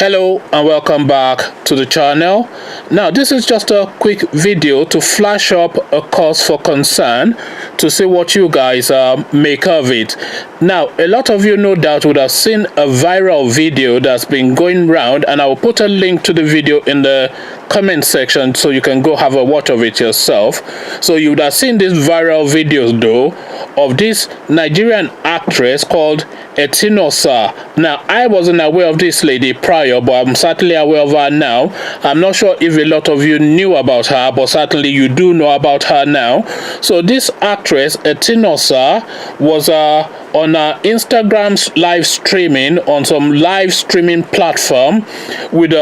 Hello and welcome back to the channel. Now this is just a quick video to flash up a cause for concern to see what you guys make of it. Now a lot of you no doubt would have seen a viral video that's been going round, and I will put a link to the video in the comment section so you can go have a watch of it yourself. So you would have seen these viral videos though of this Nigerian actress called Etinosa. Now I wasn't aware of this lady prior, but I'm certainly aware of her now. I'm not sure if a lot of you knew about her, but certainly you do know about her now. So this actress Etinosa was on Instagram's live streaming on some live streaming platform with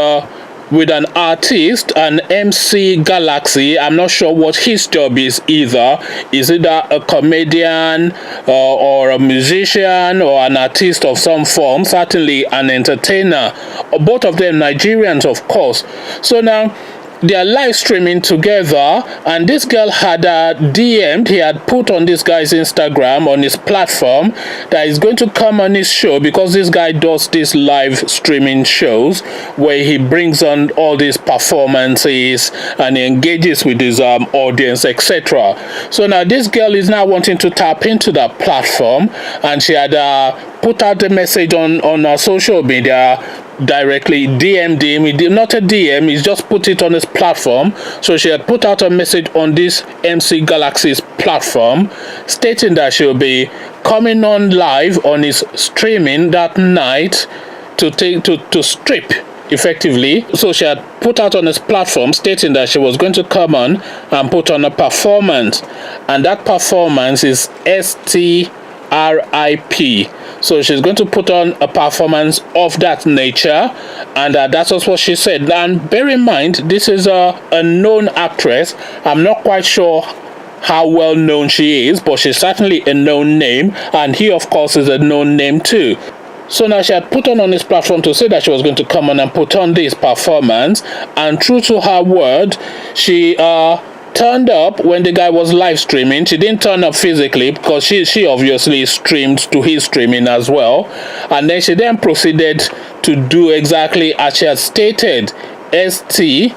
an artist, an MC Galaxy. I'm not sure what his job is either. Is it a comedian or a musician or an artist of some form? Certainly an entertainer. Both of them Nigerians, of course. So now they are live streaming together, and this girl had DM'd, he had put on this guy's Instagram, on his platform, that he's going to come on his show, because this guy does these live streaming shows where he brings on all these performances and he engages with his audience, etc. So now this girl is now wanting to tap into that platform, and she had put out the message on her social media, directly DM'd him. He did not a DM, he's just put it on his platform. So she had put out a message on this MC Galaxy's platform stating that she'll be coming on live on his streaming that night to strip effectively. So she had put out on his platform stating that she was going to come on and put on a performance, and that performance is STRIP. So she's going to put on a performance of that nature, and that's also what she said. And bear in mind, this is a known actress. I'm not quite sure how well known she is, but she's certainly a known name, and he of course is a known name too. So now she had put on his platform to say that she was going to come on and put on this performance, and true to her word, she turned up when the guy was live streaming. She didn't turn up physically because she obviously streamed to his streaming as well, and then she then proceeded to do exactly as she had stated, STRIP,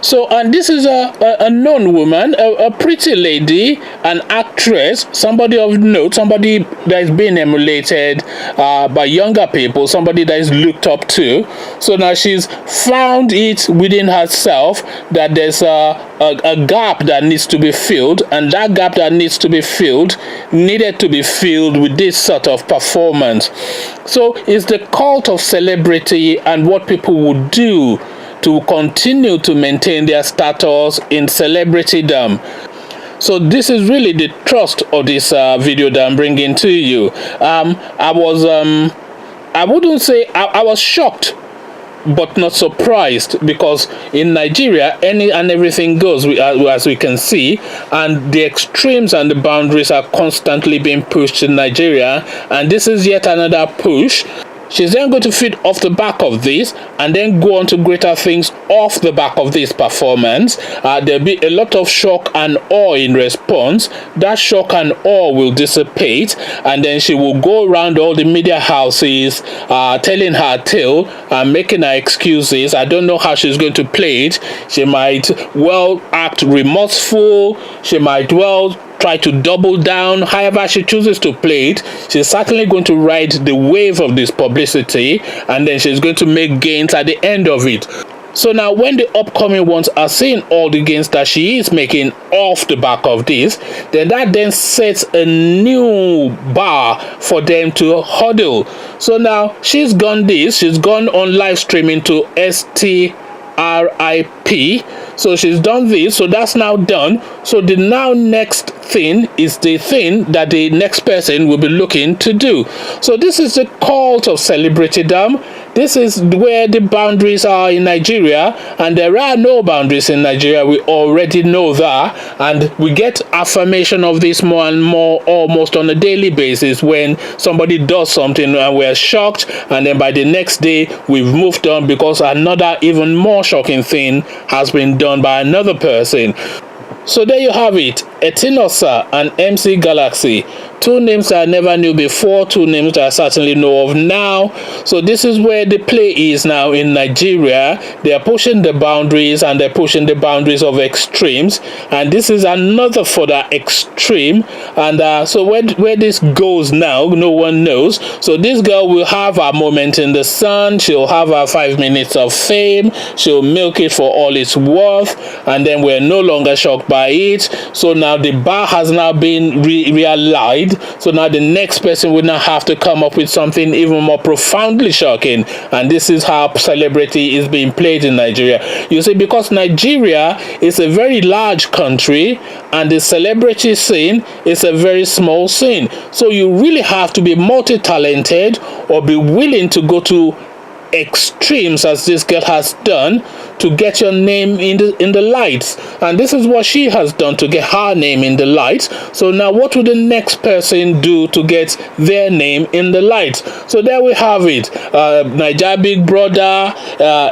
so, and this is a known woman, a pretty lady, an actress, somebody of note, somebody that is being emulated by younger people, somebody that is looked up to. So now she's found it within herself that there's a gap that needs to be filled, and that gap that needs to be filled needed to be filled with this sort of performance. So it's the cult of celebrity and what people would do to continue to maintain their status in celebritydom. So this is really the thrust of this video that I'm bringing to you. I wouldn't say I was shocked, but not surprised, because in Nigeria any and everything goes, as we can see, and the extremes and the boundaries are constantly being pushed in Nigeria, and this is yet another push. She's then going to feed off the back of this and then go on to greater things off the back of this performance. There'll be a lot of shock and awe in response. That shock and awe will dissipate, and then she will go around all the media houses telling her tale and making her excuses. I don't know how she's going to play it. She might well act remorseful. She might well try to double down. However she chooses to play it, she's certainly going to ride the wave of this publicity, and then she's going to make gains at the end of it. So now when the upcoming ones are seeing all the gains that she is making off the back of this, then that then sets a new bar for them to hurdle. So now she's gone on live streaming to STRIP. So she's done this, so that's now done. So the now next thing is the thing that the next person will be looking to do. So this is the cult of celebritydom. This is where the boundaries are in Nigeria, and there are no boundaries in Nigeria. We already know that, and we get affirmation of this more and more almost on a daily basis when somebody does something and we're shocked, and then by the next day we've moved on because another even more shocking thing has been done by another person. So there you have it. Etinosa and MC Galaxy. Two names that I never knew before, two names that I certainly know of now. So this is where the play is now in Nigeria. They are pushing the boundaries, and they're pushing the boundaries of extremes. And this is another further extreme. And so where this goes now, no one knows. So this girl will have her moment in the sun. She'll have her 5 minutes of fame. She'll milk it for all it's worth. And then we're no longer shocked by it. So now the bar has now been realized. So now the next person would now have to come up with something even more profoundly shocking. And this is how celebrity is being played in Nigeria. You see, because Nigeria is a very large country and the celebrity scene is a very small scene. So you really have to be multi-talented or be willing to go to extremes as this girl has done to get your name in the lights. And this is what she has done to get her name in the lights. So now what will the next person do to get their name in the lights? So there we have it. Nigeria Big Brother,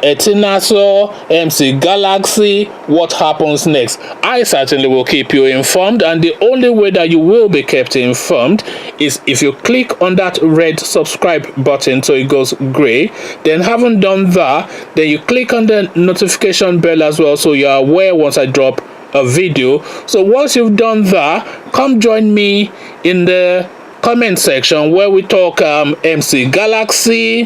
Etinosa, MC Galaxy. What happens next? I certainly will keep you informed, and the only way that you will be kept informed is if you click on that red subscribe button so it goes gray. Then having done that, then you click on the notification bell as well, so you're aware once I drop a video. So once you've done that, come join me in the comment section where we talk MC Galaxy,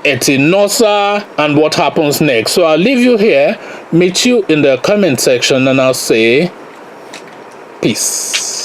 Etinosa, and what happens next. So I'll leave you here, meet you in the comment section, and I'll say peace.